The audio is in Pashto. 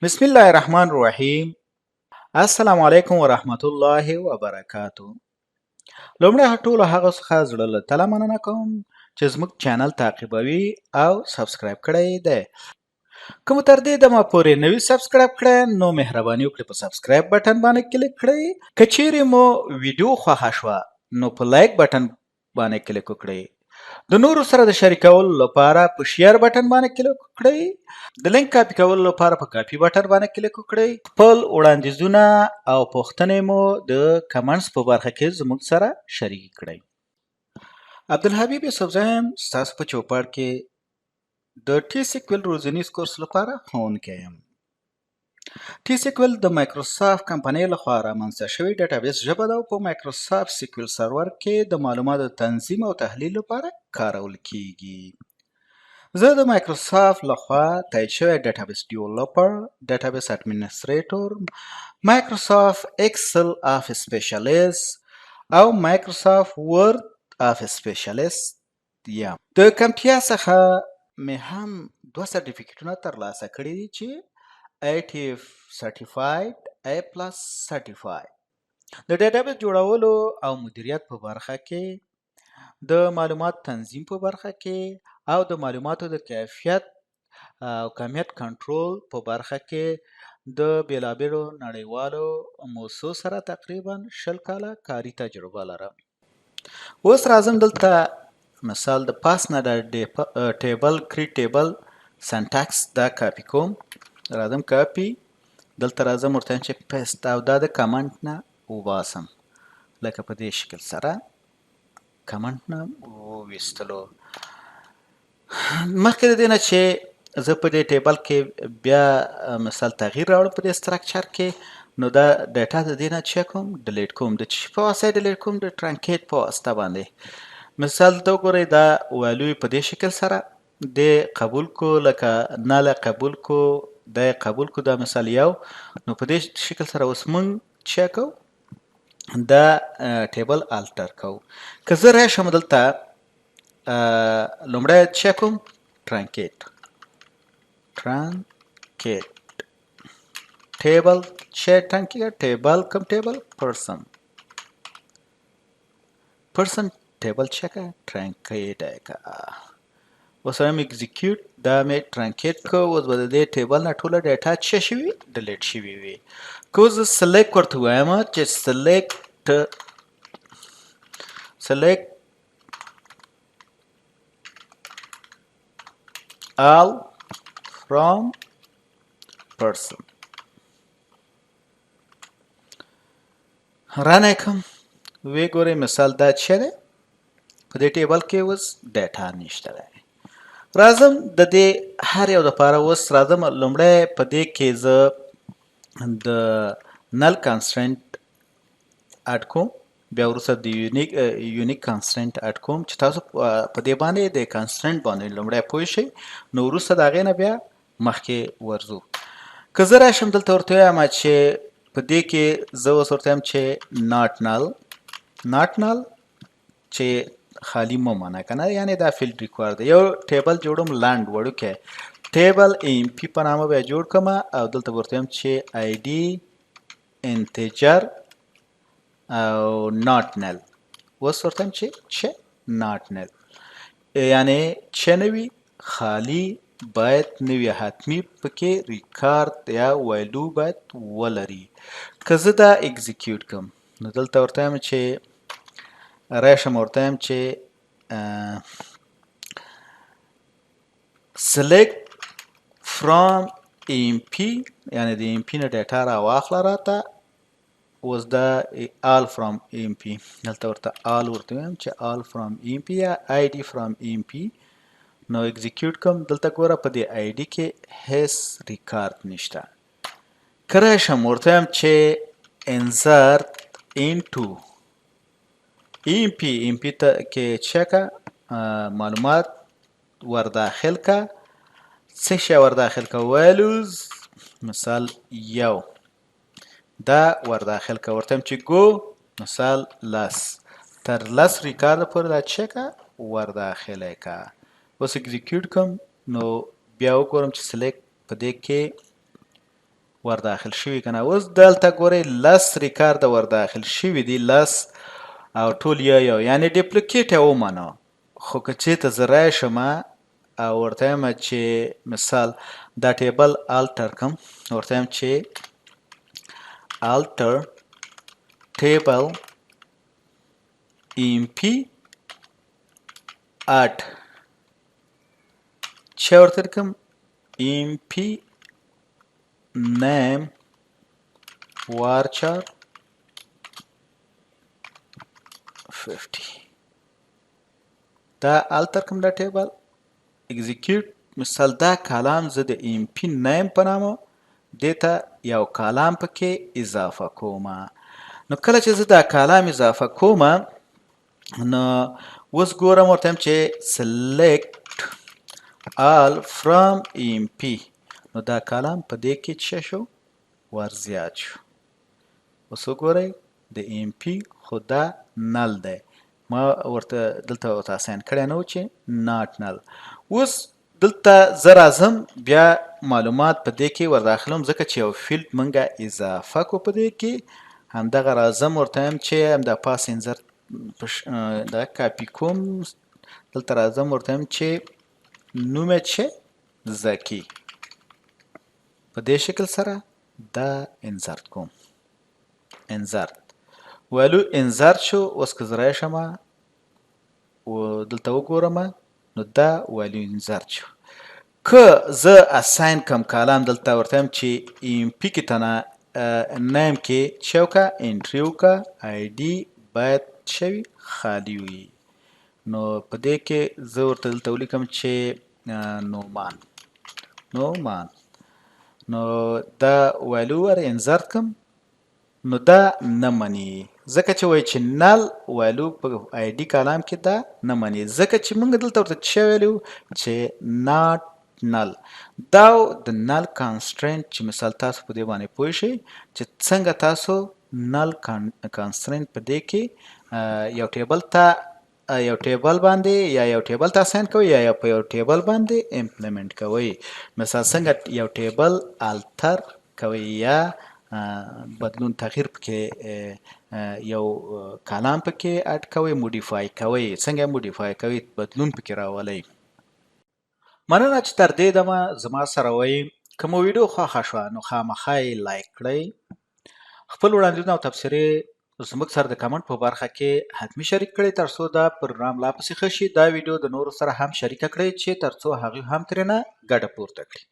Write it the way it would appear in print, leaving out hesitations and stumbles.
بسم الله الرحمن الرحیم. السلام علیکم ورحمت الله وبرکاتو. لومړی ټولو هغه څخه زړه له تله مننه کوم چې زموږ چینل تعقیبوي او سبسکرایب کړی دی. کوم تر دې دمه پورې نوي سبسکرایب کړئ نو مهرباني وکړئ په سبسکرایب بټن باندې کلیک کړئ. که چیرې مو ویډیو خوښه شوه نو په لایک بټن باندې کلیک وکړئ. د نورو سره د شریکولو لپاره په شیر بټن باندې کلیک وکړئ. د لینک کاپی کولو لپاره په کاپی بټن باندې کلیک وکړئ. خپل وړاندیزونه او پوښتنې مو د کمنټس په برخه کې زموږ سره شریک کړئ. عبدالحبیب یوسفزی یم، ستاسو په چوپړ کې د ټي سیکوال روزنیز کورس لپاره ښوونکی یم. ټي سیکوال د مایکروسافت کمپنۍ لخوا رامنځته شوې ډیټابیس ژبه ده او په مایکروسافت سیکوال سرور کې د معلوماتو تنظیم او تحلیل لپاره کارول کیږي. زه د مایکروسافت لخوا تایید شوی ډیټابیس ډیولپر، ډیټابیس اډمنسټریټور، مایکروسافت ایکسل آفیس سپیشلیست او مایکروسافت ورد آفیس سپیشلیست یم. د کمپیا څخه مې هم دوه سرټیفیکیټونه ترلاسه کړي دي چې ITF سرټیفاید، A+ سرټیفاید. د ډیټابیس جوړولو او مدیریت په برخه کې، د معلومات تنظیم په برخه کې او د معلوماتو د کیفیت او کمیت کنټرول په برخه کې د بیلابیلو نړیوالو موسسو سره تقریبا 20 کاله کاري تجربه لرم. اوس راځم دلته مثال د پاس نه د ټیبل کریټ ټیبل سنټکس دا کاپی کوم. راځم کاپی، دلته راځم ورته چې پیست او دا د کمنټ نه وباسم لکه په دې شکل سره کمنټ نه وویستلو. مخکې د دې نه چې زه په دې ټیبل کې بیا مثال تغییر راوړم په دې استراکچر کې، نو دا ډیټا د دې نه چې کوم ډیلیټ کوم. د چی په واسطه ډیلیټ کوم؟ د ټرانکیټ په واسطه باندې. مثال ته وګورئ دا والوی په دې شکل سره د قبول کو، لکه نل قبول کو، دا قبول کو، دا مثال یو. نو په دې شکل سره اوس موږ چې کو دا ټیبل الټر کو. که زه راشم دلته لومړی چې کوم ټرانکیټ ټیبل چې ټرانکیټ ټیبل کوم ټیبل پرسن ټیبل چې کا ټرانکیټ کا. اوس هم اگزیکیوټ دا مې ټرانکیټ کو. اوس به د دې ټیبل نه ټوله ډیټا څه شوي ډیلیټ شوي وي. که زه سلیکټ ورته وایم چې سلیکټ all from person رانه کوم وی ګورئ مثال دا چې دی په دې ټیبل کې اوس ډیټا نشته دی. راځم د دې هر یو دپاره اوس راځم لومړی په دې کې زه د نل کانسټرنټ اډ کوم، بیا وروسته د یونیک کانسټرنټ اډ کوم چې تاسو په دې باندې د کانسټرنټ باندې لومړی پوه شئ، نو وروسته د هغې نه بیا مخکې ورځو. که زه راشم دلته ورته ووایم چې په دې کې زه اوس ورته وایم چې ناټ نل چې خالی مه منه که نه، یعنې دا فیلډ ریکوار دی. یو ټیبل جوړوم لنډ وړوکی ټیبل AMP په نامه بیا جوړ کړم او دلته ورته وایم چې ID انتجر او ناټ نل. اوس ورته وایم چې ناټ نل یعنې چې نه وي خالی باید نه وي، حتمي پکې ریکارد یا ویلو باید ولري. که زه دا اگزیکیوټ کړم نو دلته ورته وایم چې راشم ورته وایم چې select from AMP یعنې د AMP نه ډیټا راواخله راته. اوس دا all from AMP دلته ورته all ورته وایم چې all from AMP یا ID from AMP. نو اگزیکیوټ کوم، دلته ګوره په دې ID کې هیڅ ریکارد نشته. که راشم ورته وایم چې insert into AMP ته کې چې که معلومات ورداخل که، څه شی ورداخل که؟ ویلوز مثال یو دا ورداخل که. ورته وایم چې گو مثال 10 تر 10 ریکارد پورې دا چې که ورداخله که. اوس اگزیکیوټ کوم نو بیا وګورم چې سلیکټ په دې کې ور داخل شوي کنه. اوس دلته ګورئ لس ریکارډ ور داخل شوي دي، لس او ټول یو یعنی ډپلیکیټ یې ومنه. خو که چېرته زه راشم او ورته وایم چې مثال دا ټیبل الټر کړم، ورته وایم چې الټر ټیبل امپی اډ، چې ورته لیکم امپی name varchar 50 دا التر کوم دا ټیبل اگزیکیوټ. مثال دا کالم زه د امپی نیم په نامه دیتا یو کالم پکې اضافه کوم. نو کله چې زه دا کالم اضافه کوم نو اوس ګورم ورته وایم چې select all from امپی، نو دا کالم په دې کې څه شو ور زیات شو. اوس وګورئ د امپی خو دا نل دی، ما ورته دلته ورته اساین کړی نه و چې ناټ نل. اوس دلته زه راځم بیا معلومات په دې کې ور داخلوم ځکه چې یو فیلډ مونږه اضافه کړو په دې کې. همدغه راځم ورته وایم چې همدا پاس انزر دا کاپي کوم، دلته راځم ورته وایم چې نوم یې چې زکی په دې شکل سره دا انزرت کوم. انزرت والو انزرت شو. اوس که زه راشم دلته وګورم نو دا والو انزرت شو. که زه اساین کم کالم دلته ورته وایم چې امپی کې تنه نیم کې څه وکړه انټري وکړه، آی ډي باید شوي خالي وي. نو په دې کې زه ورته دلته ولیکم چې نومان نو دا والو ور انزرت کم نو دا نه مني ځکه چې وایي چې نل والو په آی ډي کالم کې دا نه مني ځکه چې موږ دلته ورته څه ویلو چې ناټ نل. دا د نل کانسټرینټ چې مثال تاسو په دې باندې پوه شئ چې څنګه تاسو نل کانسټرینټ په دې کې یو ټیبل ته یو ټیبل باندې یا یو ټیبل ته اساین کوئ یا په یو ټیبل باندې امپلیمنٹ کوئ. مثال څنګه یو ټیبل التر کوئ یا بدلون تغییر پکې یو کالم پکې اډ کوئ، موډیفای کوئ، څنګه موډیفای کوئ بدلون پکې راولئ. مننه چې تر دې دمه زما سره وئ. که مو ویډیو خوښه شوه نو خامخا یې لایک کړئ. خپل وړاندیزونه او تبصرې زموږ سره د کمنټ په برخه کې حتمي شریک کړئ ترڅو دا پروګرام لا پسې ښه شي. دا ویډیو د نورو سره هم شریکه کړئ چې ترڅو هغوی هم ترېنه ګټه پورته کړي.